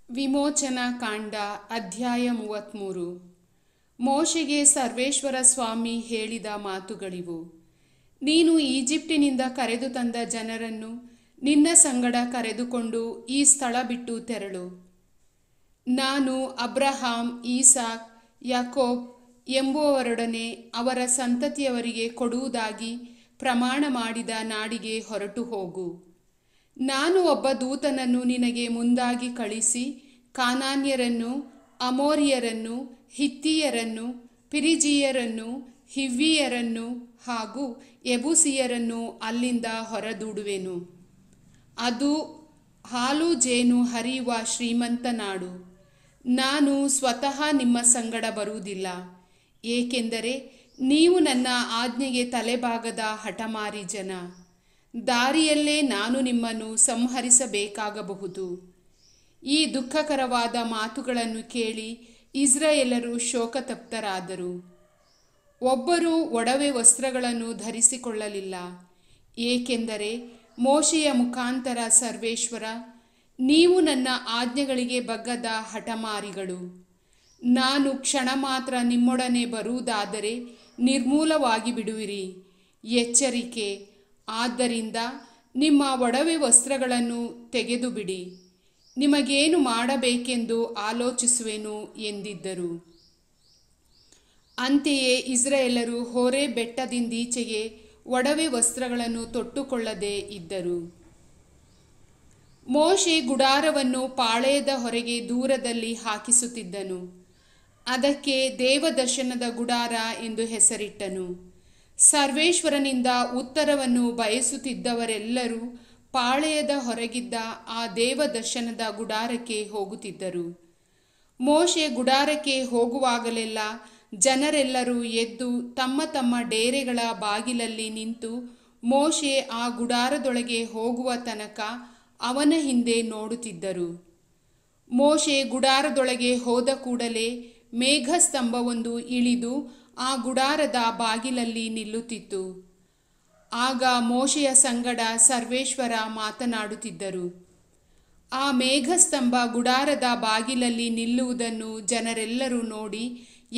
ವಿಮೋಚನಾ ಕಾಂಡ ಅಧ್ಯಾಯ 33. ಮೋಶೆಗೆ ಸರ್ವೇಶ್ವರ ಸ್ವಾಮಿ ಹೇಳಿದ ಮಾತುಗಳಿವು. ನೀನು ಈಜಿಪ್ಟಿನಿಂದ ಕರೆದು ತಂದ ಜನರನ್ನು ನಿನ್ನ ಸಂಗಡ ಕರೆದುಕೊಂಡು ಈ ಸ್ಥಳ ಬಿಟ್ಟು ತೆರಳು. ನಾನು ಅಬ್ರಹಾಂ, ಈಸಾಕ್, ಯಾಕೋಬ್ ಎಂಬುವವರೊಡನೆ ಅವರ ಸಂತತಿಯವರಿಗೆ ಕೊಡುವುದಾಗಿ ಪ್ರಮಾಣ ಮಾಡಿದ ನಾಡಿಗೆ ಹೊರಟು ಹೋಗು. ನಾನು ಒಬ್ಬ ದೂತನನ್ನು ನಿನಗೆ ಮುಂದಾಗಿ ಕಳಿಸಿ ಕಾನಾನ್ಯರನ್ನು, ಅಮೋರಿಯರನ್ನು, ಹಿತ್ತಿಯರನ್ನು, ಪಿರಿಜೀಯರನ್ನು, ಹಿವ್ವಿಯರನ್ನು ಹಾಗೂ ಯೆಬೂಸಿಯರನ್ನು ಅಲ್ಲಿಂದ ಹೊರದೂಡುವೆನು. ಅದು ಹಾಲು ಜೇನು ಹರಿಯುವ ಶ್ರೀಮಂತ ನಾಡು. ನಾನು ಸ್ವತಃ ನಿಮ್ಮ ಸಂಗಡ ಬರುವುದಿಲ್ಲ, ಏಕೆಂದರೆ ನೀವು ನನ್ನ ಆಜ್ಞೆಗೆ ತಲೆಬಾಗದ ಹಠಮಾರಿ ಜನ. ದಾರಿಯಲ್ಲೇ ನಾನು ನಿಮ್ಮನ್ನು ಸಂಹರಿಸಬೇಕಾಗಬಹುದು. ಈ ದುಃಖಕರವಾದ ಮಾತುಗಳನ್ನು ಕೇಳಿ ಇಸ್ರಾಯೇಲರು ಶೋಕತಪ್ತರಾದರು. ಒಬ್ಬರೂ ಒಡವೆ ವಸ್ತ್ರಗಳನ್ನು ಧರಿಸಿಕೊಳ್ಳಲಿಲ್ಲ, ಏಕೆಂದರೆ ಮೋಶೆಯ ಮುಖಾಂತರ ಸರ್ವೇಶ್ವರ, ನೀವು ನನ್ನ ಆಜ್ಞೆಗಳಿಗೆ ಬಗ್ಗದ ಹಠಮಾರಿಗಳು. ನಾನು ಕ್ಷಣ ಮಾತ್ರ ನಿಮ್ಮೊಡನೆ ಬರುವುದಾದರೆ ನಿರ್ಮೂಲವಾಗಿ ಬಿಡುವಿರಿ. ಎಚ್ಚರಿಕೆ, ಆದ್ದರಿಂದ ನಿಮ್ಮ ಒಡವೆ ವಸ್ತ್ರಗಳನ್ನು ತೆಗೆದುಬಿಡಿ, ನಿಮಗೇನು ಮಾಡಬೇಕೆಂದು ಆಲೋಚಿಸುವೆನು ಎಂದಿದ್ದರು. ಅಂತೆಯೇ ಇಸ್ರಾಯೇಲರು ಹೋರೆ ಬೆಟ್ಟದಿಂದೀಚೆಗೆ ಒಡವೆ ವಸ್ತ್ರಗಳನ್ನು ತೊಟ್ಟುಕೊಳ್ಳದೆ ಇದ್ದರು. ಮೋಶೆ ಗುಡಾರವನ್ನು ಪಾಳೆಯದ ಹೊರಗೆ ದೂರದಲ್ಲಿ ಹಾಕಿಸುತ್ತಿದ್ದನು. ಅದಕ್ಕೆ ದೇವದರ್ಶನದ ಗುಡಾರ ಎಂದು ಹೆಸರಿಟ್ಟನು. ಸರ್ವೇಶ್ವರನಿಂದ ಉತ್ತರವನ್ನು ಬಯಸುತ್ತಿದ್ದವರೆಲ್ಲರೂ ಪಾಳೆಯದ ಹೊರಗಿದ್ದ ಆ ದೇವದರ್ಶನದ ಗುಡಾರಕ್ಕೆ ಹೋಗುತ್ತಿದ್ದರು. ಮೋಶೆ ಗುಡಾರಕ್ಕೆ ಹೋಗುವಾಗಲೆಲ್ಲ ಜನರೆಲ್ಲರೂ ಎದ್ದು ತಮ್ಮ ತಮ್ಮ ಡೇರೆಗಳ ಬಾಗಿಲಲ್ಲಿ ನಿಂತು ಮೋಶೆ ಆ ಗುಡಾರದೊಳಗೆ ಹೋಗುವ ತನಕ ಅವನ ಹಿಂದೆ ನೋಡುತ್ತಿದ್ದರು. ಮೋಶೆ ಗುಡಾರದೊಳಗೆ ಹೋದ ಕೂಡಲೇ ಮೇಘಸ್ತಂಭವೊಂದು ಇಳಿದು ಆ ಗುಡಾರದ ಬಾಗಿಲಲ್ಲಿ ನಿಲ್ಲುತ್ತಿತ್ತು. ಆಗ ಮೋಶೆಯ ಸಂಗಡ ಸರ್ವೇಶ್ವರ ಮಾತನಾಡುತ್ತಿದ್ದರು. ಆ ಮೇಘಸ್ತಂಭ ಗುಡಾರದ ಬಾಗಿಲಲ್ಲಿ ನಿಲ್ಲುವುದನ್ನು ಜನರೆಲ್ಲರೂ ನೋಡಿ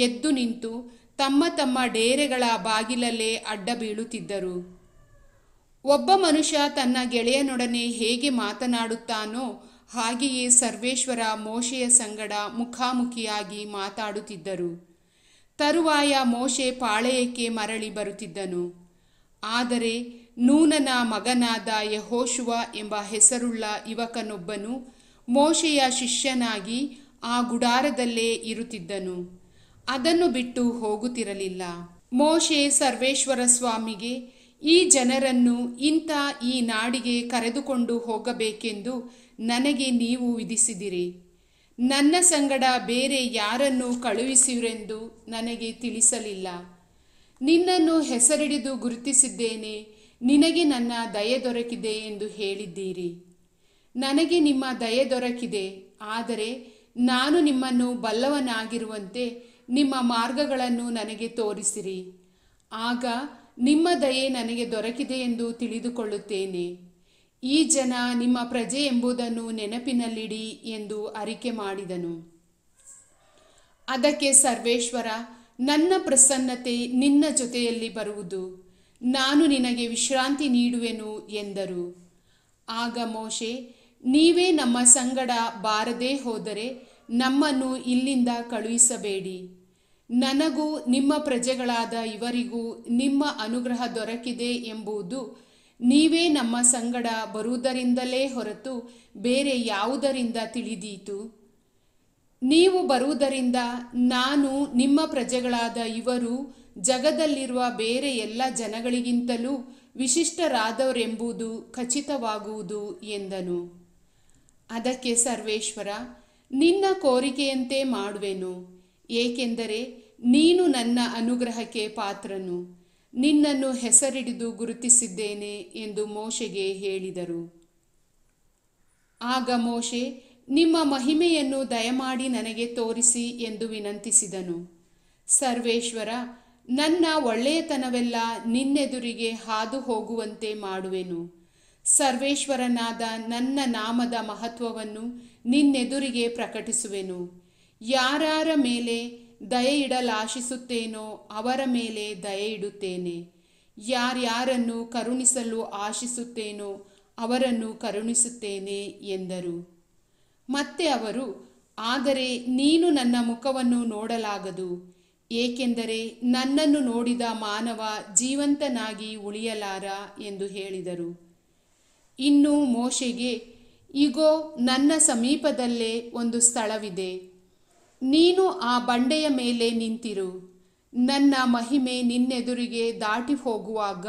ಎದ್ದು ನಿಂತು ತಮ್ಮ ತಮ್ಮ ಡೇರೆಗಳ ಬಾಗಿಲಲ್ಲೇ ಅಡ್ಡ ಬೀಳುತ್ತಿದ್ದರು. ಒಬ್ಬ ಮನುಷ್ಯ ತನ್ನ ಗೆಳೆಯನೊಡನೆ ಹೇಗೆ ಮಾತನಾಡುತ್ತಾನೋ ಹಾಗೆಯೇ ಸರ್ವೇಶ್ವರ ಮೋಶೆಯ ಸಂಗಡ ಮುಖಾಮುಖಿಯಾಗಿ ಮಾತಾಡುತ್ತಿದ್ದರು. ತರುವಾಯ ಮೋಶೆ ಪಾಳೆಯಕ್ಕೆ ಮರಳಿ ಬರುತ್ತಿದ್ದನು. ಆದರೆ ನೂನನ ಮಗನಾದ ಯೆಹೋಶುವ ಎಂಬ ಹೆಸರುಳ್ಳ ಯುವಕನೊಬ್ಬನು ಮೋಶೆಯ ಶಿಷ್ಯನಾಗಿ ಆ ಗುಡಾರದಲ್ಲೇ ಇರುತ್ತಿದ್ದನು. ಅದನ್ನು ಬಿಟ್ಟು ಹೋಗುತ್ತಿರಲಿಲ್ಲ. ಮೋಶೆ ಸರ್ವೇಶ್ವರ ಸ್ವಾಮಿಗೆ, ಈ ಜನರನ್ನು ಇಂಥ ಈ ನಾಡಿಗೆ ಕರೆದುಕೊಂಡು ಹೋಗಬೇಕೆಂದು ನನಗೆ ನೀವು ವಿಧಿಸಿದಿರಿ. ನನ್ನ ಸಂಗಡ ಬೇರೆ ಯಾರನ್ನು ಕಳುಹಿಸಿರೆಂದು ನನಗೆ ತಿಳಿಸಲಿಲ್ಲ. ನಿನ್ನನ್ನು ಹೆಸರಿಡಿದು ಗುರುತಿಸಿದ್ದೇನೆ, ನಿನಗೆ ನನ್ನ ದಯೆ ದೊರಕಿದೆ ಎಂದು ಹೇಳಿದ್ದೀರಿ. ನನಗೆ ನಿಮ್ಮ ದಯೆ ದೊರಕಿದೆ, ಆದರೆ ನಾನು ನಿಮ್ಮನ್ನು ಬಲ್ಲವನಾಗಿರುವಂತೆ ನಿಮ್ಮ ಮಾರ್ಗಗಳನ್ನು ನನಗೆ ತೋರಿಸಿರಿ. ಆಗ ನಿಮ್ಮ ದಯೆ ನನಗೆ ದೊರಕಿದೆ ಎಂದು ತಿಳಿದುಕೊಳ್ಳುತ್ತೇನೆ. ಈ ಜನ ನಿಮ್ಮ ಪ್ರಜೆ ಎಂಬುದನ್ನು ನೆನಪಿನಲ್ಲಿಡಿ ಎಂದು ಅರಿಕೆ ಮಾಡಿದನು. ಅದಕ್ಕೆ ಸರ್ವೇಶ್ವರ, ನನ್ನ ಪ್ರಸನ್ನತೆ ನಿನ್ನ ಜೊತೆಯಲ್ಲಿ ಬರುವುದು, ನಾನು ನಿನಗೆ ವಿಶ್ರಾಂತಿ ನೀಡುವೆನು ಎಂದರು. ಆಗ ಮೋಶೆ, ನೀವೇ ನಮ್ಮ ಸಂಗಡ ಬಾರದೇ ಹೋದರೆ ನಮ್ಮನ್ನು ಇಲ್ಲಿಂದ ಕಳುಹಿಸಬೇಡಿ. ನನಗೂ ನಿಮ್ಮ ಪ್ರಜೆಗಳಾದ ಇವರಿಗೂ ನಿಮ್ಮ ಅನುಗ್ರಹ ದೊರಕಿದೆ ಎಂಬುದು ನೀವೇ ನಮ್ಮ ಸಂಗಡ ಬರುವುದರಿಂದಲೇ ಹೊರತು ಬೇರೆ ಯಾವುದರಿಂದ ತಿಳಿದೀತು? ನೀವು ಬರುವುದರಿಂದ ನಾನು ನಿಮ್ಮ ಪ್ರಜೆಗಳಾದ ಇವರು ಜಗದಲ್ಲಿರುವ ಬೇರೆ ಎಲ್ಲ ಜನಗಳಿಗಿಂತಲೂ ವಿಶಿಷ್ಟರಾದವರೆಂಬುದು ಖಚಿತವಾಗುವುದು ಎಂದನು. ಅದಕ್ಕೆ ಸರ್ವೇಶ್ವರ, ನಿನ್ನ ಕೋರಿಕೆಯಂತೆ ಮಾಡುವೆನು, ಏಕೆಂದರೆ ನೀನು ನನ್ನ ಅನುಗ್ರಹಕ್ಕೆ ಪಾತ್ರನು. ನಿನ್ನನ್ನು ಹೆಸರಿಡಿದು ಗುರುತಿಸಿದ್ದೇನೆ ಎಂದು ಮೋಶೆಗೆ ಹೇಳಿದರು. ಆಗ ಮೋಶೆ, ನಿಮ್ಮ ಮಹಿಮೆಯನ್ನು ದಯಮಾಡಿ ನನಗೆ ತೋರಿಸಿ ಎಂದು ವಿನಂತಿಸಿದನು. ಸರ್ವೇಶ್ವರ, ನನ್ನ ಒಳ್ಳೆಯತನವೆಲ್ಲ ನಿನ್ನೆದುರಿಗೆ ಹಾದು ಹೋಗುವಂತೆ ಮಾಡುವೆನು. ಸರ್ವೇಶ್ವರನಾದ ನನ್ನ ನಾಮದ ಮಹತ್ವವನ್ನು ನಿನ್ನೆದುರಿಗೆ ಪ್ರಕಟಿಸುವೆನು. ಯಾರ್ಯಾರ ಮೇಲೆ ದಯೆ ಇಡಲಾಶಿಸುತ್ತೇನೋ ಅವರ ಮೇಲೆ ದಯೆ ಇಡುತ್ತೇನೆ. ಯಾರ್ಯಾರನ್ನು ಕರುಣಿಸಲು ಆಶಿಸುತ್ತೇನೋ ಅವರನ್ನು ಕರುಣಿಸುತ್ತೇನೆ ಎಂದರು. ಮತ್ತೆ ಅವರು, ಆದರೆ ನೀನು ನನ್ನ ಮುಖವನ್ನು ನೋಡಲಾಗದು, ಏಕೆಂದರೆ ನನ್ನನ್ನು ನೋಡಿದ ಮಾನವ ಜೀವಂತನಾಗಿ ಉಳಿಯಲಾರ ಎಂದು ಹೇಳಿದರು. ಇನ್ನು ಮೋಶೆಗೆ, ಇಗೋ, ನನ್ನ ಸಮೀಪದಲ್ಲೇ ಒಂದು ಸ್ಥಳವಿದೆ. ನೀನು ಆ ಬಂಡೆಯ ಮೇಲೆ ನಿಂತಿರು. ನನ್ನ ಮಹಿಮೆ ನಿನ್ನೆದುರಿಗೆ ದಾಟಿ ಹೋಗುವಾಗ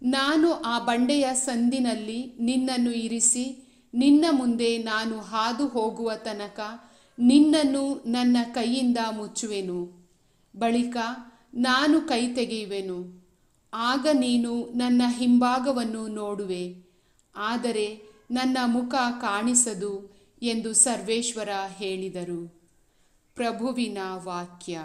ನಾನು ಆ ಬಂಡೆಯ ಸಂದಿನಲ್ಲಿ ನಿನ್ನನ್ನು ಇರಿಸಿ ನಿನ್ನ ಮುಂದೆ ನಾನು ಹಾದು ಹೋಗುವ ತನಕ ನಿನ್ನನ್ನು ನನ್ನ ಕೈಯಿಂದ ಮುಚ್ಚುವೆನು. ಬಳಿಕ ನಾನು ಕೈ ತೆಗೆಯುವೆನು. ಆಗ ನೀನು ನನ್ನ ಹಿಂಭಾಗವನ್ನು ನೋಡುವೆ, ಆದರೆ ನನ್ನ ಮುಖ ಕಾಣಿಸದು ಎಂದು ಸರ್ವೇಶ್ವರ ಹೇಳಿದರು. ಪ್ರಭುವಿನ ವಾಕ್ಯ.